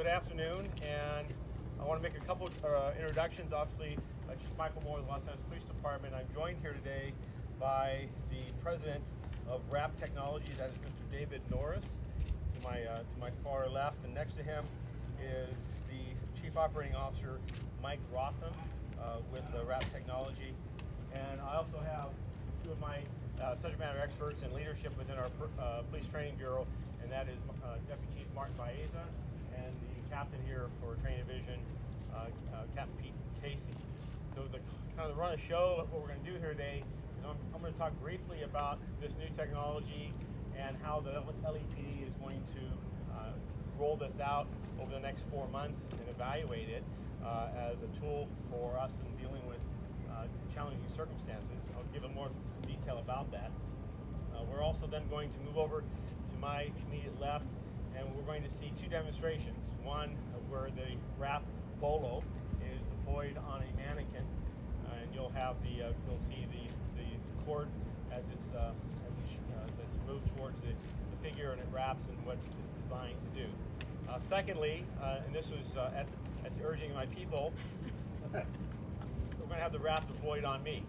good afternoon, and I want to make a couple introductions. Obviously, Chief Michael Moore of the Los Angeles Police Department. I'm joined here today by the president of WRAP Technology, that is Mr. David Norris, to my far left, and next to him is the Chief Operating Officer, Mike Rotham, with WRAP Technology. And I also have two of my subject matter experts in leadership within our Police Training Bureau, and that is Deputy Chief Martin Baeza and the captain here for Training Division, Captain Pete Casey. So the kind of the run of the show, what we're going to do here today is I'm going to talk briefly about this new technology and how the LAPD is going to roll this out over the next 4 months and evaluate it as a tool for us in dealing with challenging circumstances. I'll give some detail about that. We're also then going to move over to my immediate left, and we're going to see two demonstrations. One where the WRAP Bolo is deployed on a mannequin, and you'll see the cord as it's moved towards the figure, and it wraps and what it's designed to do. Secondly, and this was at the urging of my people, we're going to have the WRAP deployed on me.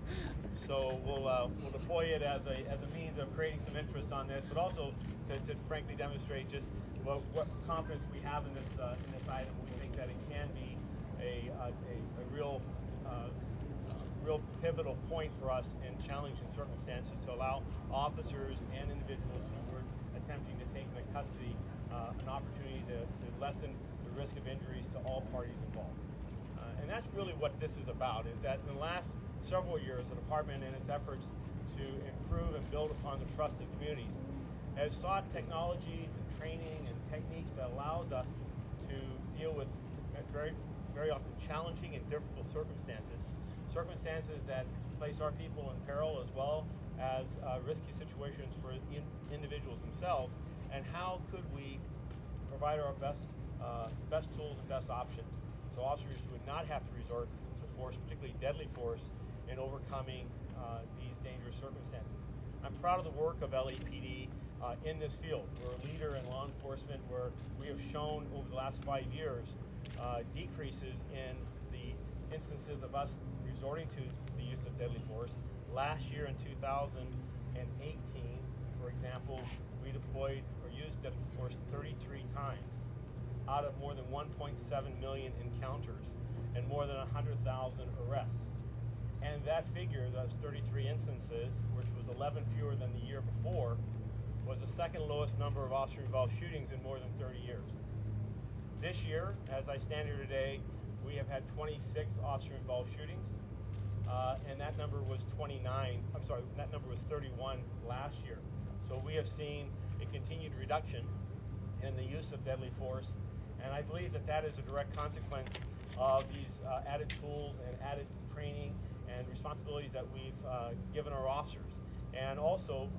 So we'll deploy it as a means of creating some interest on this, but also to frankly demonstrate just what confidence we have in this item. We think that it can be a real pivotal point for us in challenging circumstances to allow officers and individuals who were attempting to take into custody an opportunity to lessen the risk of injuries to all parties involved. And that's really what this is about, is that in the last several years, the department in its efforts to improve and build upon the trust of communities has sought technologies and training and techniques that allows us to deal with very, very often challenging and difficult circumstances that place our people in peril, as well as risky situations for individuals themselves. And how could we provide our best tools and best options so officers would not have to resort to force, particularly deadly force, in overcoming these dangerous circumstances. I'm proud of the work of LAPD in this field. We're a leader in law enforcement where we have shown over the last 5 years decreases in the instances of us resorting to the use of deadly force. Last year in 2018, for example, we deployed or used deadly force 33 times out of more than 1.7 million encounters and more than 100,000 arrests. And that figure, those 33 instances, which was 11 fewer than the year before, was the second lowest number of officer-involved shootings in more than 30 years. This year, as I stand here today, we have had 26 officer-involved shootings, and that number was 31 last year. So we have seen a continued reduction in the use of deadly force, and I believe that is a direct consequence of these added tools and added training and responsibilities that we've given our officers. And also,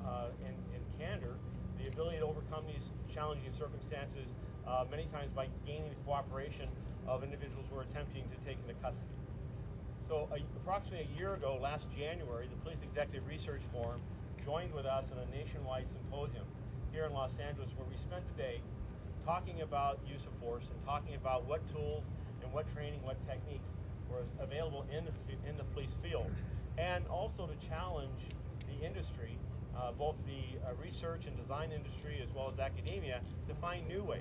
in candor, the ability to overcome these challenging circumstances many times by gaining the cooperation of individuals who are attempting to take into custody. So approximately a year ago, last January, the Police Executive Research Forum joined with us in a nationwide symposium here in Los Angeles, where we spent the day talking about use of force and talking about what tools and what training, what techniques were available in the police field, and also to challenge the industry, both the research and design industry as well as academia, to find new ways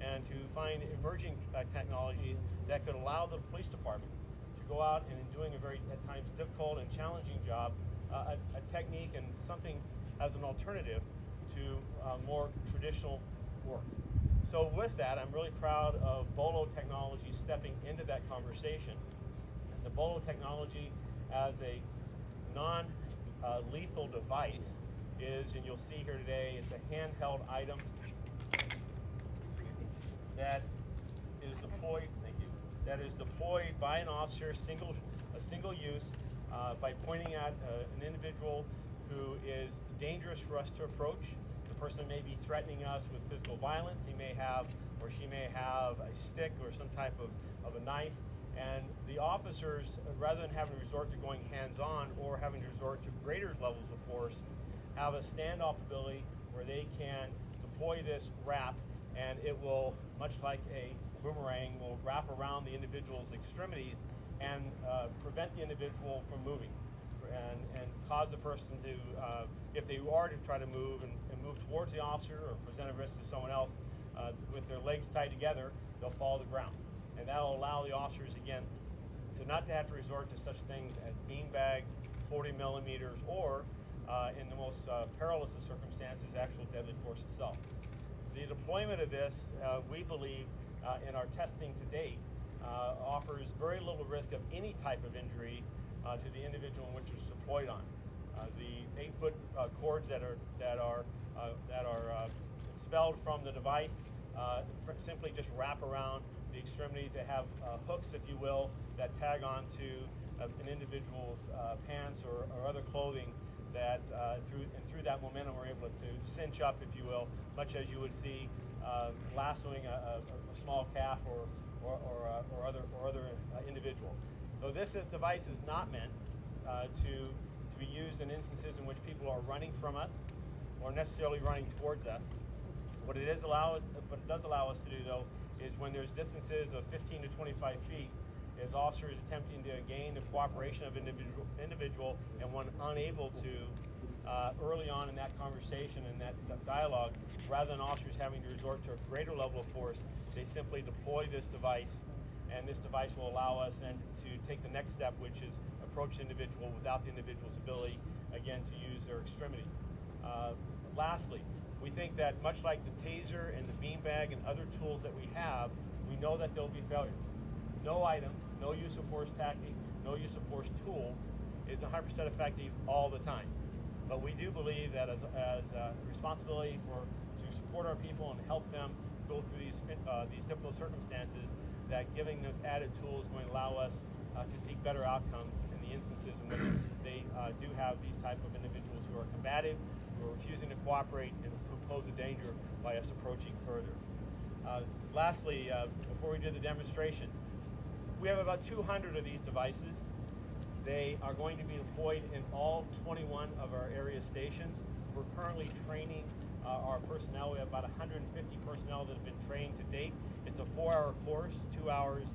and to find emerging technologies that could allow the police department to go out and, in doing a very, at times, difficult and challenging job, a technique and something as an alternative to more traditional work. So with that, I'm really proud of Bolo Technology stepping into that conversation. The Bolo technology as a non-lethal device is, and you'll see here today, it's a handheld item that is deployed. Thank you. That is deployed by an officer, a single use, by pointing at an individual who is dangerous for us to approach. The person may be threatening us with physical violence. He may have, or she may have, a stick or some type of a knife. And the officers, rather than having to resort to going hands-on or having to resort to greater levels of force, have a standoff ability where they can deploy this WRAP and it will, much like a boomerang, will wrap around the individual's extremities and prevent the individual from moving, and cause the person to, if they are to try to move and move towards the officer or present a risk to someone else, with their legs tied together, they'll fall to the ground. And that'll allow the officers, again, to not to have to resort to such things as bean bags, 40 millimeters, or in the most perilous of circumstances, actual deadly force itself. The deployment of this, we believe, in our testing to date, offers very little risk of any type of injury to the individual in which it's deployed on. The 8-foot cords that are expelled from the device simply just wrap around the extremities. They have hooks, if you will, that tag onto an individual's pants or other clothing that through that momentum we're able to cinch up, if you will, much as you would see lassoing a small calf or other individual. So this device is not meant to be used in instances in which people are running from us or necessarily running towards us. What it does allow us to do, though, is when there's distances of 15 to 25 feet, as officers attempting to gain the cooperation of individual and one unable to early on in that conversation and that dialogue, rather than officers having to resort to a greater level of force, they simply deploy this device, and this device will allow us then to take the next step, which is approach the individual without the individual's ability, again, to use their extremities. Lastly, we think that much like the taser and the beanbag and other tools that we have, we know that there will be failures. No item, no use of force tactic, no use of force tool is 100% effective all the time. But we do believe that as a responsibility to support our people and help them go through these difficult circumstances, that giving those added tools is going to allow us to seek better outcomes in the instances in which they do have these type of individuals who are combative, who are refusing to cooperate, and who pose a danger by us approaching further. Lastly, before we do the demonstration, we have about 200 of these devices. They are going to be deployed in all 21 of our area stations. We're currently training our personnel. We have about 150 personnel that have been trained to date. It's a 4-hour course, 2 hours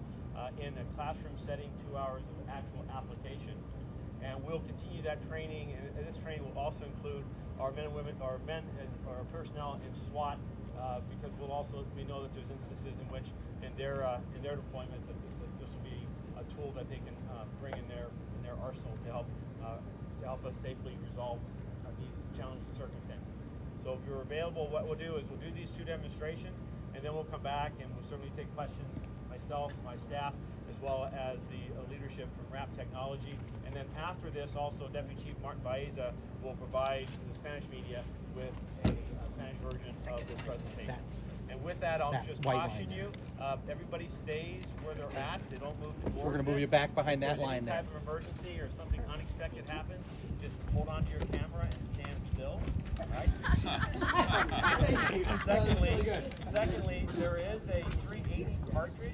in a classroom setting, 2 hours of actual application. And we'll continue that training, and this training will also include our men and women, our personnel in SWAT, because we know that there's instances in which in their deployments that this will be a tool that they can bring in their arsenal to help us safely resolve these challenging circumstances. So if you're available, what we'll do is we'll do these 2 demonstrations, and then we'll come back and we'll certainly take questions, myself, my staff, as well as the leadership from WRAP Technology. And then after this, also Deputy Chief Martin Baeza will provide the Spanish media with a Spanish version of this presentation. And with that, I'll just caution you, everybody stays where they're at. They don't move towards. We're going to move you back behind that line there. If there's any type of emergency or something unexpected happens, just hold on to your camera and stand still. All right? Secondly, there is a 380 cartridge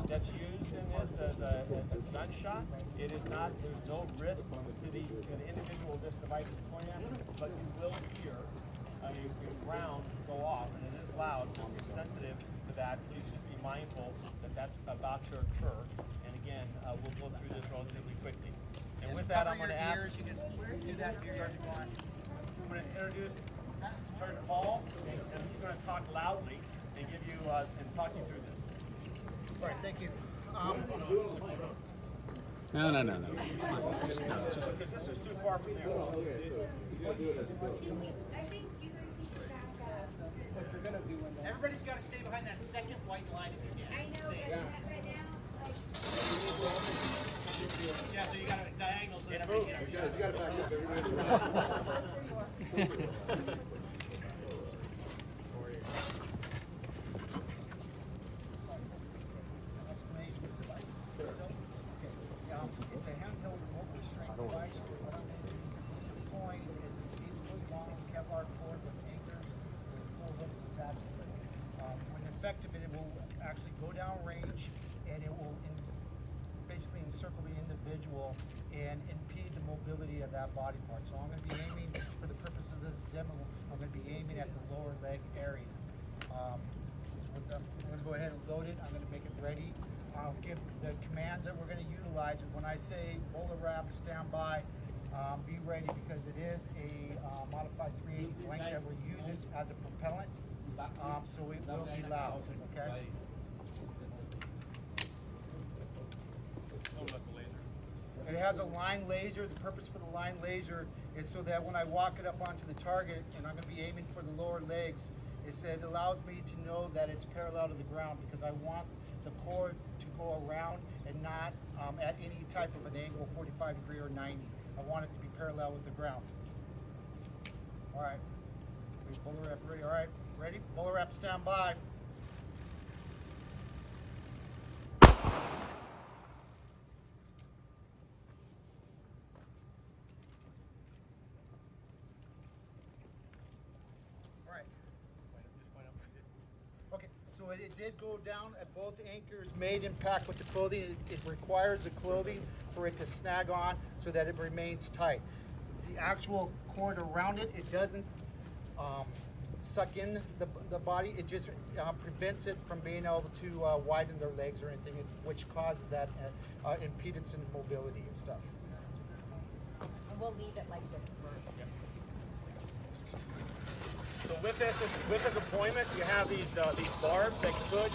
that's used in this as a gunshot. It is not. There's no risk to the individual this device is pointing at, but you will hear a round go off, and it is loud, so if you're sensitive to that, please just be mindful that that's about to occur. And again, we'll go through this relatively quickly. And with that, I'm going to ask. You can do that if you want. I'm going to introduce Sergeant Paul, and he's going to talk loudly and give you and talk you through this. All right, thank you. No. Just Because this is too far from there. I think you guys need to back up. What you're gonna do in that. Everybody's got to stay behind that second white line if you can. I know, but right now, like. Yeah, so you got to diagonal so that everybody gets. You got to back up. Everybody. It's a handheld remote restraint device. What I'm deploying is an 8-foot long Kevlar cord with anchors with 4 hooks attached to it. When effective, it will actually go down range, and it will basically encircle the individual and impede the mobility of that body part. So I'm going to be aiming, for the purpose of this demo, I'm going to be aiming at the lower leg area. loaded. I'm going to make it ready. I'll give the commands that we're going to utilize. When I say BolaWrap, stand by, be ready, because it is a modified 380 blank that we're using as a propellant, so it will be loud, okay? It has a line laser. The purpose for the line laser is so that when I walk it up onto the target, and I'm going to be aiming for the lower legs, it allows me to know that it's parallel to the ground, because I want the core to go around and not at any type of an angle, 45 degree or 90. I want it to be parallel with the ground. All right. BolaWrap ready. All right. Ready? BolaWrap, stand by. Okay, so it did go down at both anchors, made impact with the clothing. It requires the clothing for it to snag on so that it remains tight. The actual cord around it, it doesn't suck in the body. It just prevents it from being able to widen their legs or anything, which causes that impedance in mobility and stuff. And we'll leave it like this for. So with this deployment, you have these barbs that could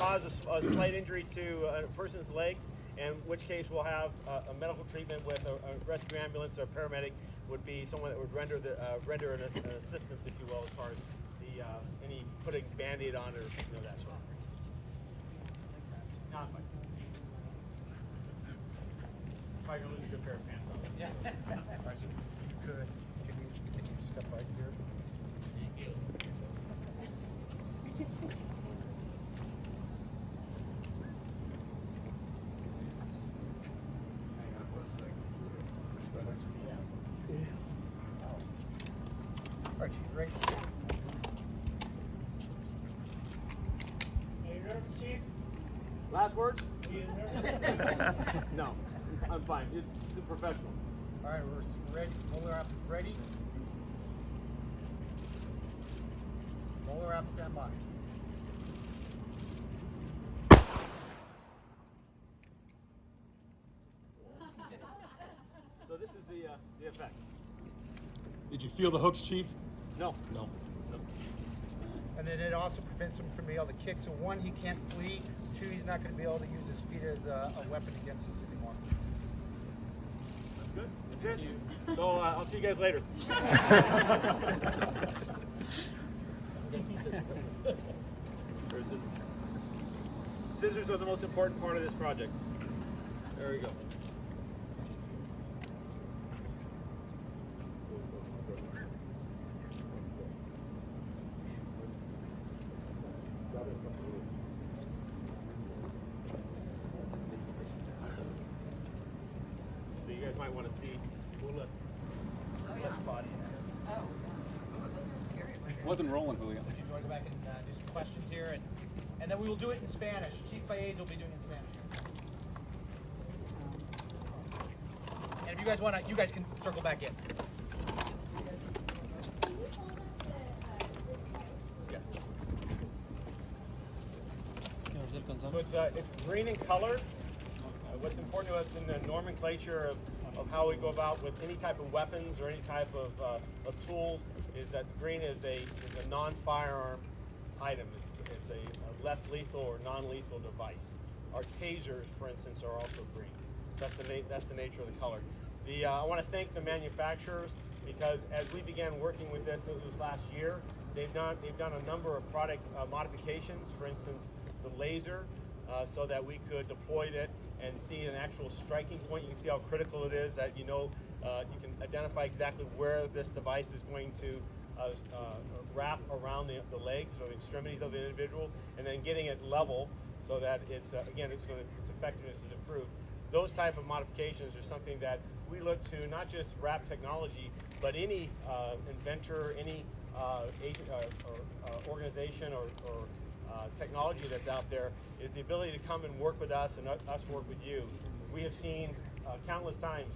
cause a slight injury to a person's legs, in which case we'll have a medical treatment with a rescue ambulance or a paramedic would be someone that would render an assistance, if you will, as far as the any putting Band-Aid on or that sort of thing. Not much. Probably gonna lose a good pair of pants on. Yeah. All right, so you could, can you step right here? All right, Chief, ready? Are you nervous, Chief? Last words? Are you nervous? No, I'm fine. It's a professional. All right, we're ready. BolaWrap is ready. BolaWrap, stand by. So this is the effect. Did you feel the hooks, Chief? No. No. And then it also prevents him from being able to kick. So one, he can't flee. Two, he's not going to be able to use his feet as a weapon against us anymore. That's good. That's it. So I'll see you guys later. Scissors are the most important part of this project. There we go. So you guys might want to see. Look. Body. It wasn't rolling, Julio. Would you want to go back and do some questions here, and then we will do it in Spanish. Chief Baez will be doing it in Spanish. And if you guys want to, you guys can circle back in. Yes. So it's green in color. What's important to us in the nomenclature of how we go about with any type of weapons or any type of tools is that green is a non-firearm item. It's a less lethal or non-lethal device. Our tasers, for instance, are also green. That's the nature of the color. I want to thank the manufacturers, because as we began working with this last year, they've done a number of product modifications. For instance, the laser, so that we could deploy it and see an actual striking point. You can see how critical it is that you can identify exactly where this device is going to wrap around the legs or the extremities of the individual, and then getting it level so that its effectiveness is improved. Those type of modifications are something that we look to, not just wrap technology, but any inventor, any agent, or organization or technology that's out there, is the ability to come and work with us and us work with you. We have seen countless times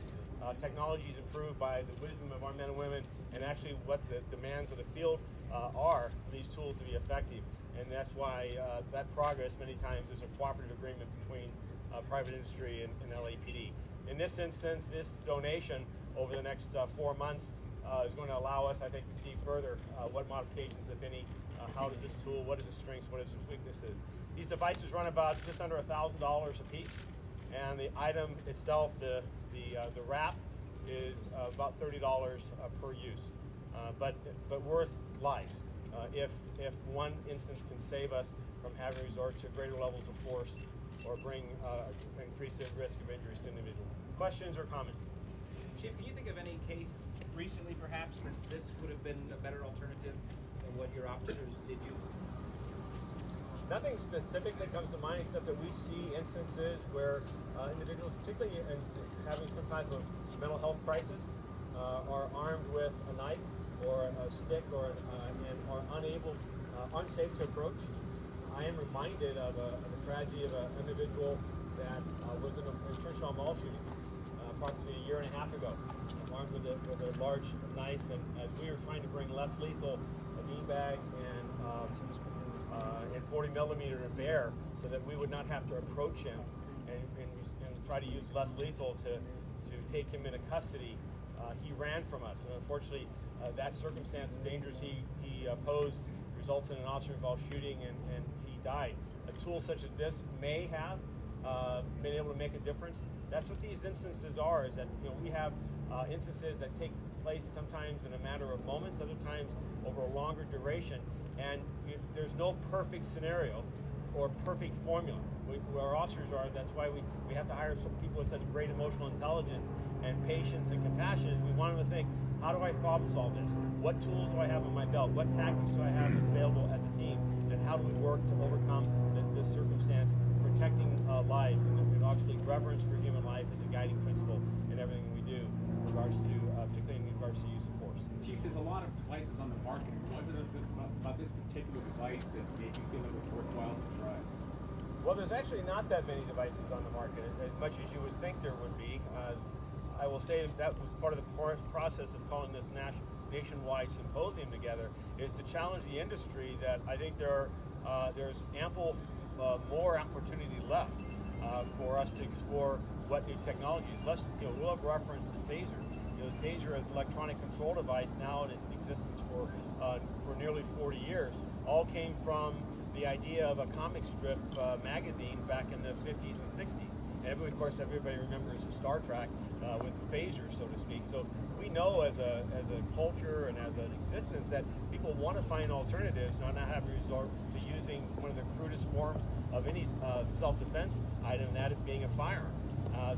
technologies improved by the wisdom of our men and women, and actually what the demands of the field are for these tools to be effective. And that's why that progress many times is a cooperative agreement between private industry and LAPD. In this instance, this donation over the next 4 months is going to allow us, I think, to see further what modifications, if any, how does this tool, what is its strengths, what is its weaknesses. These devices run about just under $1,000 a piece, and the item itself, the wrap, is about $30 per use, but worth lives. If one instance can save us from having resort to greater levels of force or bring increase the risk of injuries to individuals. Questions or comments? Chief, can you think of any case recently, perhaps, that this would have been a better alternative than what your officers did use? Nothing specific that comes to mind, except that we see instances where individuals, particularly in having some type of mental health crisis, are armed with a knife or a stick and are unsafe to approach. I am reminded of a tragedy of an individual that was in a Crenshaw Mall shooting approximately a year and a half ago, armed with a large knife, and as we were trying to bring less lethal, a beanbag and 40 millimeter to bear, so that we would not have to approach him and try to use less lethal to take him into custody. He ran from us, and unfortunately, that circumstance of dangers he posed resulted in an officer-involved shooting, and he died. A tool such as this may have been able to make a difference. That's what these instances are, is that we have instances that take place sometimes in a matter of moments, other times over a longer duration, and there's no perfect scenario or perfect formula. Where our officers are, that's why we have to hire some people with such great emotional intelligence and patience and compassion, is we want them to think, how do I problem solve this? What tools do I have in my belt? What tactics do I have available as a team? And how do we work to overcome this circumstance, protecting lives, and obviously reverence for human life is a guiding principle in everything we do, in regards to, particularly in regards to use of force. Chief, there's a lot of devices on the market. Was it about this particular device that made you feel it was worthwhile to try? Well, there's actually not that many devices on the market, as much as you would think there would be. I will say that was part of the process of calling this nationwide symposium together, is to challenge the industry that I think there's ample more opportunity left for us to explore what new technologies. We'll have reference to TASER. The TASER as an electronic control device now in its existence for nearly 40 years, all came from the idea of a comic strip magazine back in the 50s and 60s. And of course, everybody remembers Star Trek with the phaser, so to speak. So we know as a culture and as an existence that people want to find alternatives, not have to resort to using one of the crudest forms of any self-defense item, that it being a firearm.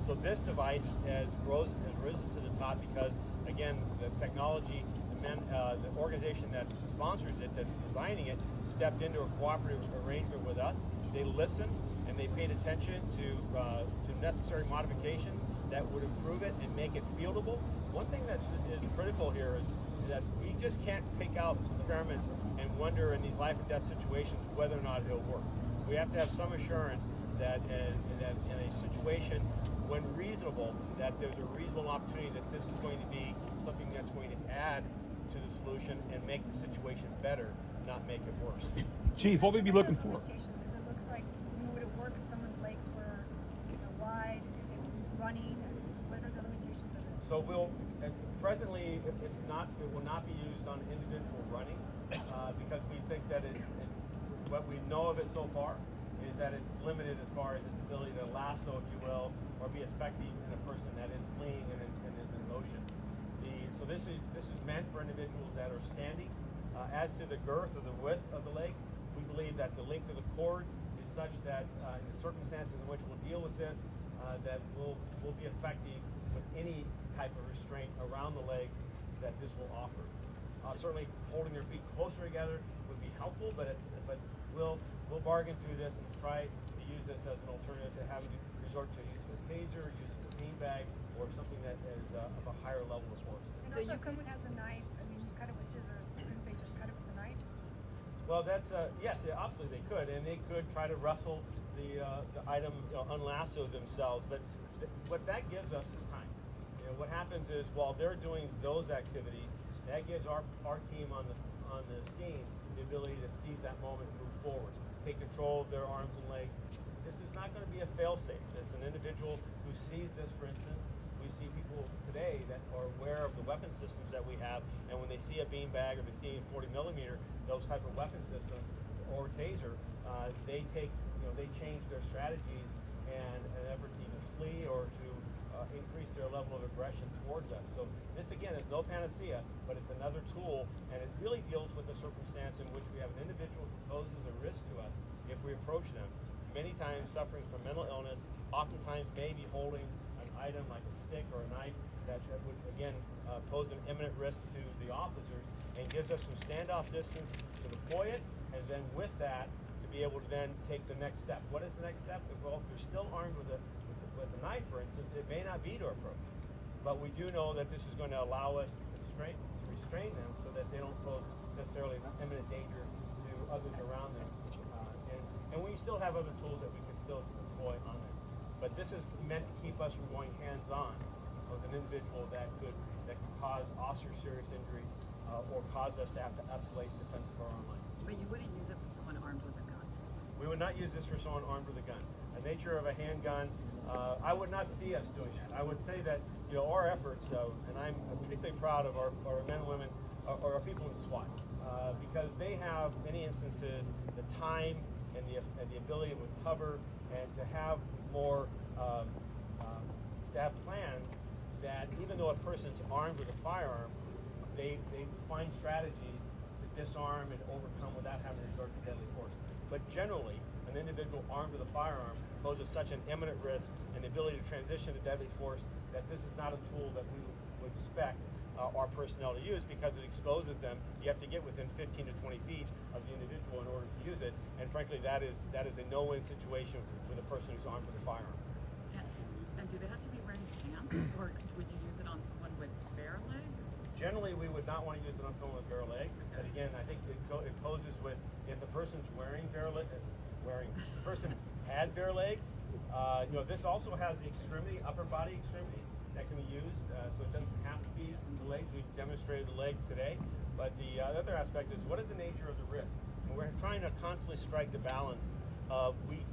So this device has risen to the top because, again, the technology, the organization that sponsors it, that's designing it, stepped into a cooperative arrangement with us. They listened and they paid attention to necessary modifications that would improve it and make it fieldable. One thing that is critical here is that we just can't take out experiments and wonder in these life and death situations whether or not it'll work. We have to have some assurance that in a situation, when reasonable, that there's a reasonable opportunity that this is going to be something that's going to add to the solution and make the situation better, not make it worse. Chief, what would we be looking for? Because it looks like, would it work if someone's legs were wide, if it was running, what are the limitations of it? So presently it will not be used on individual running because we think that it's what we know of it so far is that it's limited as far as its ability to lasso, if you will, or be effective in a person that is fleeing and is in motion. So this is meant for individuals that are standing. As to the girth or the width of the legs, we believe that the length of the cord is such that in the circumstances in which we'll deal with this, that will be effective with any type of restraint around the legs that this will offer. Certainly holding their feet closer together would be helpful, but we'll bargain through this and try to use this as an alternative to having to resort to use of a taser, use of a beanbag, or something that is of a higher level of force. And also, if someone has a knife, you cut it with scissors, couldn't they just cut it with a knife? Well, that's yes, obviously they could, and they could try to wrestle the item, unlasso themselves. But what that gives us is time. What happens is while they're doing those activities, that gives our team on on the scene the ability to seize that moment and move forward, take control of their arms and legs. This is not going to be a fail-safe. It's an individual who sees this, for instance. We see people today that are aware of the weapon systems that we have, and when they see a beanbag or they see a 40 millimeter, those type of weapon systems or taser, they change their strategies and an effort to either flee or to increase their level of aggression towards us. So this again is no panacea, but it's another tool, and it really deals with the circumstance in which we have an individual who poses a risk to us if we approach them. Many times suffering from mental illness, oftentimes maybe holding an item like a stick or a knife that would again pose an imminent risk to the officers, and gives us some standoff distance to deploy it, and then with that to be able to then take the next step. What is the next step? Well, if they're still armed with a knife, for instance, it may not be to approach, but we do know that this is going to allow us to restrain them so that they don't pose necessarily an imminent danger to others around them. And we still have other tools that we can still deploy on them. But this is meant to keep us from going hands-on with an individual that could cause officer serious injuries or cause us to have to escalate in defense of our own life. But you wouldn't use it for someone armed with a gun? We would not use this for someone armed with a gun. The nature of a handgun, I would not see us doing that. I would say that our efforts, and I'm particularly proud of our men and women, or our people in SWAT, because they have many instances the time and the ability to recover and to have more, to have plans that even though a person's armed with a firearm, they find strategies to disarm and overcome without having to resort to deadly force. But generally, an individual armed with a firearm poses such an imminent risk and the ability to transition to deadly force that this is not a tool that we would expect our personnel to use, because it exposes them. You have to get within 15 to 20 feet of the individual in order to use it, and frankly that is a no-win situation with a person who's armed with a firearm. And do they have to be wearing pants, or would you use it on someone with bare legs? Generally, we would not want to use it on someone with bare legs. But again, I think it poses with, if the person's wearing bare legs, the person had bare legs. This also has the upper body extremities that can be used, so it doesn't have to be the legs. We've demonstrated the legs today. But the other aspect is, what is the nature of the risk? And we're trying to constantly strike the balance of we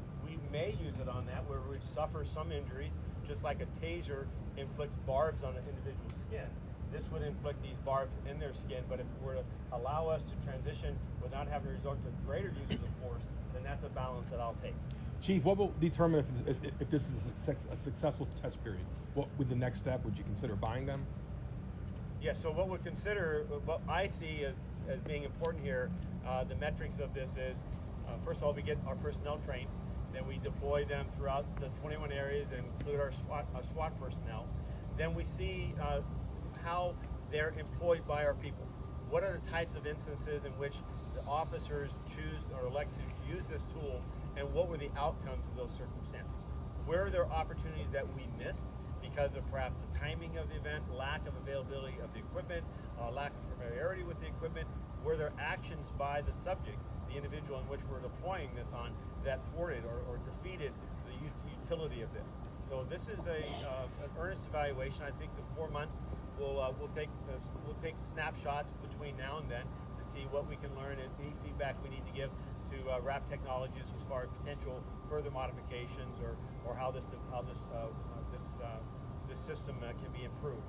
may use it on that where we suffer some injuries, just like a taser inflicts barbs on an individual's skin. This would inflict these barbs in their skin, but if it were to allow us to transition without having to resort to greater uses of force, then that's a balance that I'll take. Chief, what will determine if this is a successful test period? What would the next step? Would you consider buying them? Yeah, so what I see as being important here, the metrics of this is, first of all, we get our personnel trained, then we deploy them throughout the 21 areas and include our SWAT personnel. Then we see how they're employed by our people. What are the types of instances in which the officers choose or elect to use this tool, and what were the outcomes of those circumstances? Where are there opportunities that we missed because of perhaps the timing of the event, lack of availability of the equipment, lack of familiarity with the equipment? Were there actions by the subject, the individual in which we're deploying this on, that thwarted or defeated the utility of this? So this is an earnest evaluation. I think the 4 months we'll take snapshots between now and then to see what we can learn and any feedback we need to give to WRAP Technologies as far as potential further modifications or how this system can be improved.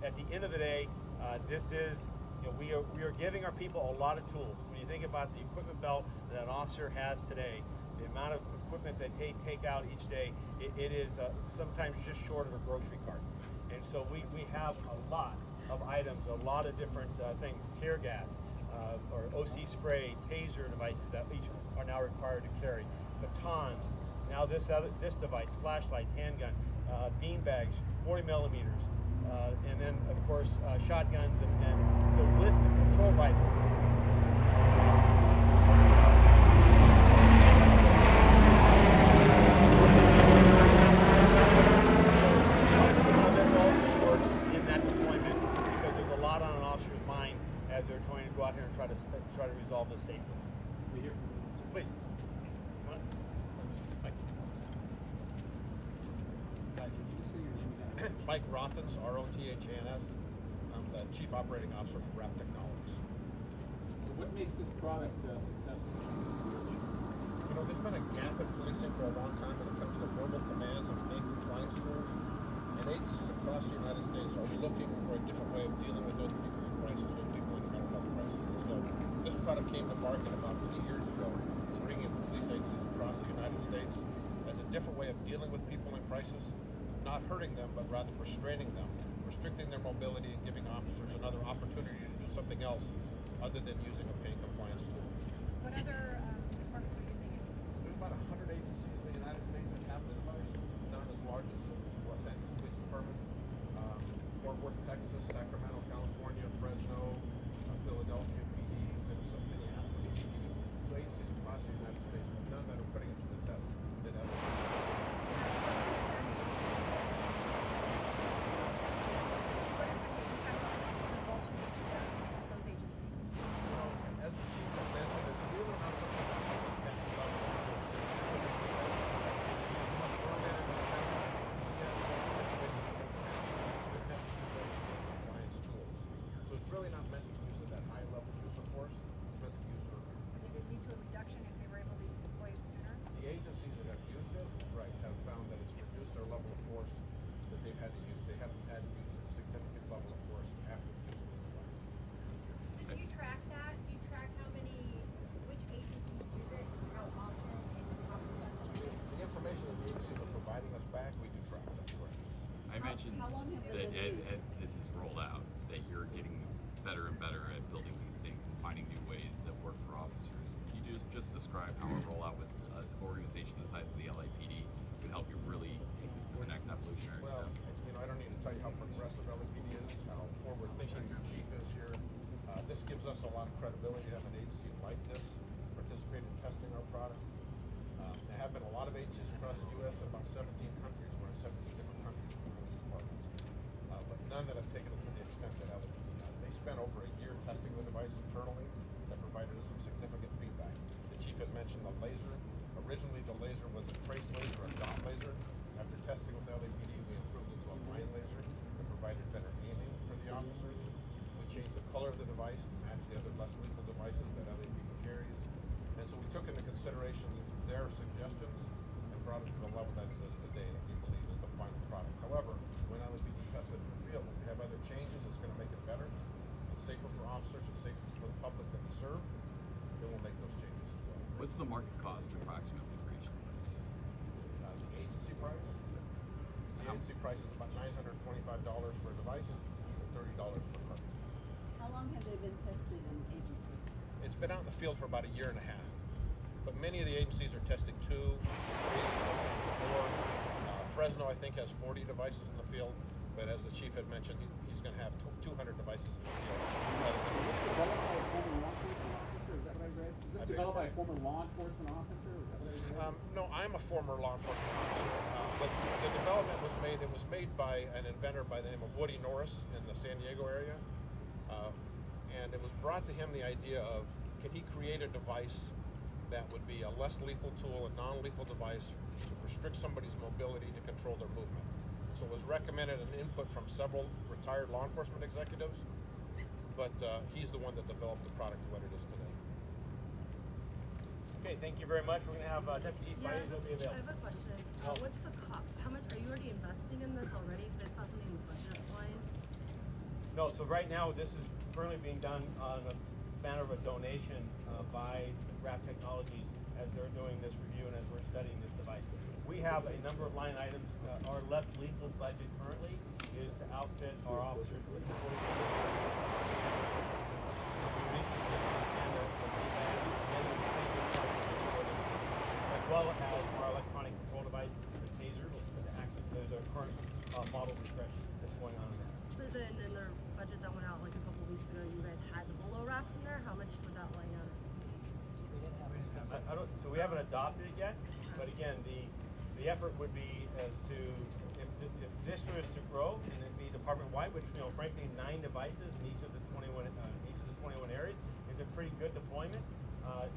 At the end of the day, this is we are giving our people a lot of tools. When you think about the equipment belt that an officer has today, the amount of equipment that they take out each day, it is sometimes just short of a grocery cart. And so we have a lot of items, a lot of different things, tear gas, or OC spray, taser devices that each are now required to carry, batons, now this device, flashlights, handgun, bean bags, 40 millimeters, and then of course shotguns and so lift and control rifles. As they're trying to go out here and try to resolve this safely. We hear Please. Come on. Mike. Mike Rothans, Rothans. I'm the Chief Operating Officer for WRAP Technologies. What makes this product successful? You know, there's been a gap in policing for a long time when it comes to verbal commands and pain compliance tools. And agencies across the United States are looking for a different way of dealing with those people in crisis, those people in mental health crisis. And so this product came to market about 2 years ago, bringing it to police agencies across the United States as a different way of dealing with people in crisis, not hurting them, but rather restraining them, restricting their mobility and giving officers another opportunity to do something else other than using a pain compliance tool. What other departments are using it? There's about 100 agencies in the United States that have the device, none as large as the Los Angeles Police Department. Fort Worth, Texas, Sacramento, California, Fresno, Philadelphia PD, Minnesota, Minneapolis PD. So agencies across the United States, but none that are putting it to the test that have it. What has been the impact on officer culture with those agencies? You know, as the chief had mentioned, it's really not something that we can get to level of force. It's much more than it is. Yes, situations that can happen. You have to use those compliance tools. So it's really not meant to be used at that high level use of force. It's meant to be used for Would they lead to a reduction if they were able to deploy it sooner? the agencies that have used it, right, have found that it's reduced their level of force that they've had to use. They haven't had to use a significant level of force after the use of the device. So do you track that? Do you track which agencies use it, how often, and how successful? The information that the agencies are providing us back, we do track. That's correct. I mentioned how long have that they been as this is rolled out, that you're getting better and better at building these things and finding new ways that work for officers. Can you just describe how a rollout with an organization the size of the LAPD could help you really take this to the next evolutionary Well, step? you know, I don't need to tell you how progressive LAPD is, how forward-thinking your chief is here. This gives us a lot of credibility to have an agency like this participate in testing our product. There have been a lot of agencies across the U.S. in about 17 countries. We're in 17 different countries with police departments, but none that have taken it to the extent that LAPD has. They spent over a year testing the device internally. That provided us some significant feedback. The chief had mentioned the laser. Originally, the laser was a trace laser, a dot laser. After testing with LAPD, we improved it to a line laser that provided better aiming for the officers. We changed the color of the device to match the other less lethal devices that LAPD carries. And so we took into consideration their suggestions and brought it to the level that it is today that we believe is the final product. However, when LAPD tests it in the field, if we have other changes that's going to make it better and safer for officers and safer for the public that we serve, then we'll make those changes as well. What's the market cost approximately for each device? The agency price? The agency price is about $925 for a device and $30 per cartridge. How long have they been tested in agencies? It's been out in the field for about a year and a half. But many of the agencies are testing 2, 3, sometimes 4. Fresno, I think, has 40 devices in the field. But as the chief had mentioned, he's going to have 200 devices in the field. Is this developed by a former law enforcement officer? Is that what I read? No, I'm a former law enforcement officer, but the development was made. It was made by an inventor by the name of Woody Norris in the San Diego area, and it was brought to him the idea of, can he create a device that would be a less lethal tool, a non-lethal device to restrict somebody's mobility to control their movement. So it was recommended and input from several retired law enforcement executives, but he's the one that developed the product to what it is today. Okay, thank you very much. We're going to have Deputy Chief Fires will be I available. have a question. What's the cost? How much are you already investing in this already? Because I saw something in the budget line. No, so right now this is currently being done on a manner of a donation by WRAP Technologies as they're doing this review and as we're studying this device. We have a number of line items. Our less lethal budget currently is to outfit our officers with the as well as our electronic control device, the taser, there's a current model refresh that's going on in there. But then in their budget that went out like a couple weeks ago, you guys had the BolaWraps in there. How much would that line out? So we haven't adopted it yet, but again, the effort would be as to if this was to grow and it be department-wide, which frankly 9 devices in each of the 21 areas is a pretty good deployment.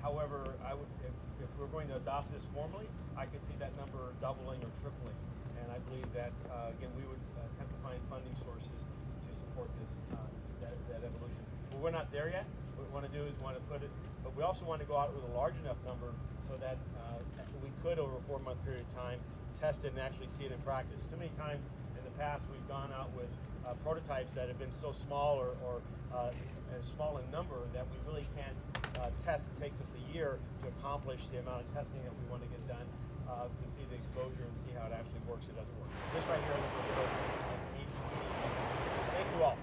However, if we're going to adopt this formally, I could see that number doubling or tripling, and I believe that again we would attempt to find funding sources to support this that evolution. But we're not there yet. we want to do is want to put it, but we also want to go out with a large enough number so that we could, over a 4-month period of time, test it and actually see it in practice. Too many times in the past we've gone out with prototypes that have been so small or small in number that we really can't test. It takes us a year to accomplish the amount of testing that we want to get done to see the exposure and see how it actually works or doesn't work. This right here will give us some easy. Thank you all.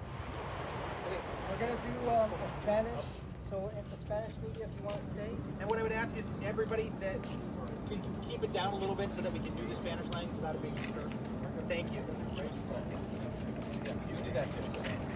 We're gonna do a Spanish, so if the Spanish media, if you want to stay. And what I would ask is everybody that can keep it down a little bit so that we can do the Spanish language without it being disturbed. Thank you. You do that too.